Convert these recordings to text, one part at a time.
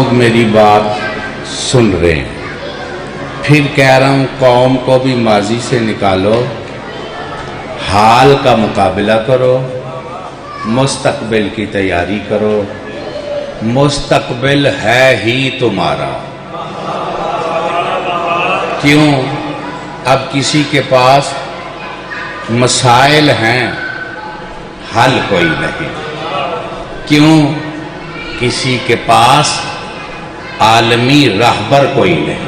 لوگ میری بات سن رہے ہیں. پھر کہہ رہا ہوں قوم کو بھی ماضی سے نکالو، حال کا مقابلہ کرو، مستقبل کی تیاری کرو. مستقبل ہے ہی تمہارا. کیوں؟ اب کسی کے پاس مسائل ہیں، حل کوئی نہیں. کیوں؟ کسی کے پاس عالمی رہبر کوئی نہیں.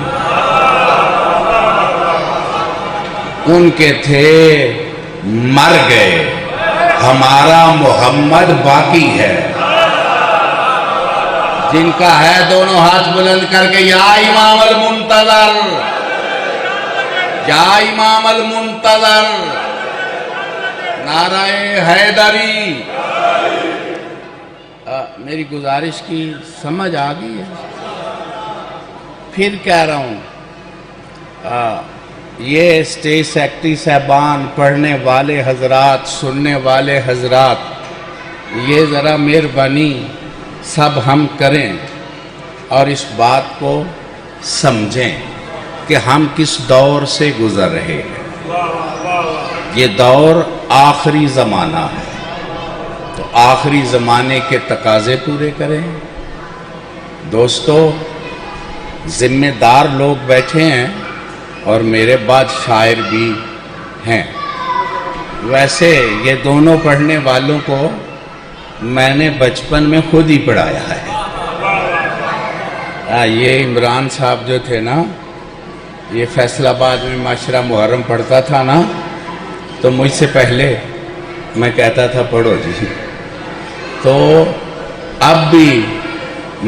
ان کے تھے، مر گئے، ہمارا محمد باقی ہے. جن کا ہے دونوں ہاتھ بلند کر کے یا امام المنتظر، یا امام المنتظر، نعرہ حیدری. میری گزارش کی سمجھ آ گئی ہے؟ پھر کہہ رہا ہوں، یہ اسٹیج سیکرٹری صاحبان، پڑھنے والے حضرات، سننے والے حضرات، یہ ذرا مہربانی سب ہم کریں اور اس بات کو سمجھیں کہ ہم کس دور سے گزر رہے ہیں. یہ دور آخری زمانہ ہے، تو آخری زمانے کے تقاضے پورے کریں. دوستو، ذمہ دار لوگ بیٹھے ہیں اور میرے بعد شاعر بھی ہیں. ویسے یہ دونوں پڑھنے والوں کو میں نے بچپن میں خود ہی پڑھایا ہے. یہ عمران صاحب جو تھے نا، یہ فیصل آباد میں معاشرہ محرم پڑھتا تھا نا، تو مجھ سے پہلے میں کہتا تھا پڑھو جی. تو اب بھی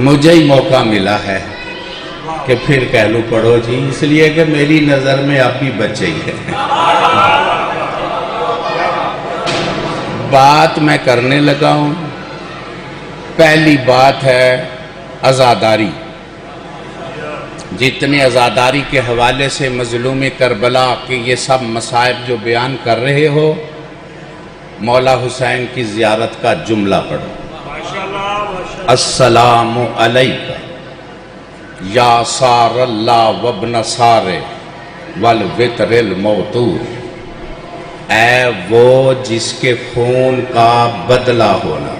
مجھے ہی موقع ملا ہے کہ پھر کہہ لوں پڑھو جی، اس لیے کہ میری نظر میں اب بھی بچے ہی ہے. بات میں کرنے لگا ہوں. پہلی بات ہے عزاداری. جتنے عزاداری کے حوالے سے مظلوم کربلا کے یہ سب مصائب جو بیان کر رہے ہو، مولا حسین کی زیارت کا جملہ پڑھو. السلام علیکہ یا سار اللہ وابن سار والوتر الموتور. اے وہ جس کے خون کا بدلہ ہونا.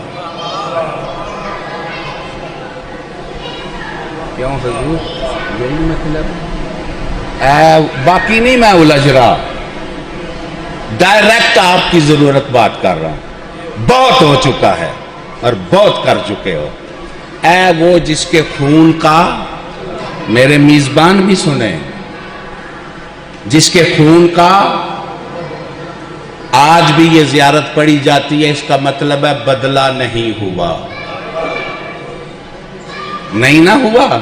کیوں حضور؟ یہی مطلب باقی نہیں میں الجھ رہا، ڈائریکٹ آپ کی ضرورت بات کر رہا ہوں. بہت ہو چکا ہے اور بہت کر چکے ہو. اے وہ جس کے خون کا، میرے میزبان بھی سنیں، جس کے خون کا آج بھی یہ زیارت پڑھی جاتی ہے، اس کا مطلب ہے بدلہ نہیں ہوا. نہیں نہ ہوا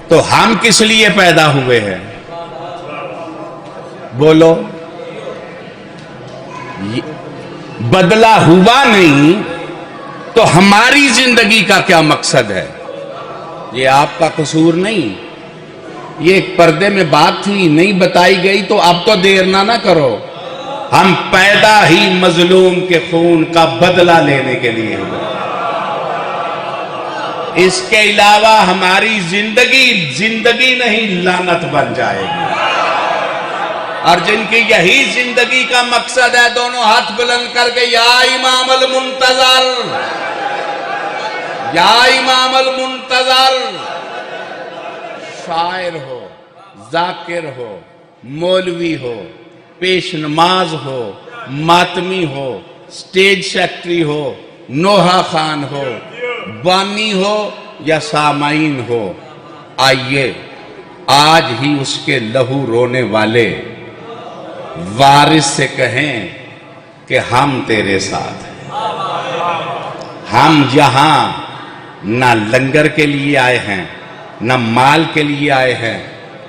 تو ہم کس لیے پیدا ہوئے ہیں؟ بولو. بدلہ ہوا نہیں تو ہماری زندگی کا کیا مقصد ہے؟ یہ آپ کا قصور نہیں. یہ ایک پردے میں بات تھی، نہیں بتائی گئی تو اب تو دیر نہ کرو. ہم پیدا ہی مظلوم کے خون کا بدلہ لینے کے لیے ہوئے. اس کے علاوہ ہماری زندگی نہیں لعنت بن جائے گی. اور جن کی یہی زندگی کا مقصد ہے، دونوں ہاتھ بلند کر کے یا امام المنتظر، یا امام المنتظر. شاعر ہو، ذاکر ہو، مولوی ہو، پیش نماز ہو، ماتمی ہو، سٹیج سیکرٹری ہو، نوحہ خان ہو، بانی ہو یا سامعین ہو، آئیے آج ہی اس کے لہو رونے والے وارث سے کہیں کہ ہم تیرے ساتھ ہیں. ہم یہاں نہ لنگر کے لیے آئے ہیں، نہ مال کے لیے آئے ہیں،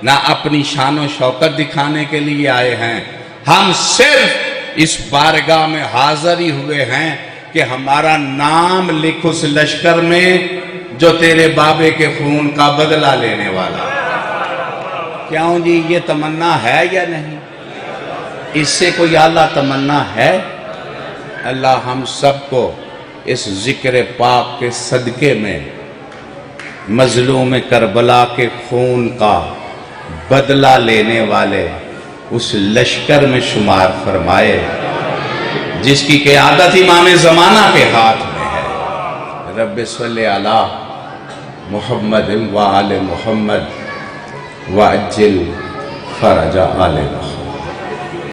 نہ اپنی شان و شوکت دکھانے کے لیے آئے ہیں. ہم صرف اس بارگاہ میں حاضر ہی ہوئے ہیں کہ ہمارا نام لکھ اس لشکر میں جو تیرے بابے کے خون کا بدلہ لینے والا. کیوں جی، یہ تمنا ہے یا نہیں؟ اس سے کوئی اعلیٰ تمنا ہے؟ اللہ ہم سب کو اس ذکر پاک کے صدقے میں مظلوم کربلا کے خون کا بدلہ لینے والے اس لشکر میں شمار فرمائے جس کی قیادت امام زمانہ کے ہاتھ میں ہے۔ رب صلی علی محمد و آل محمد وعجل فرج آل محمد۔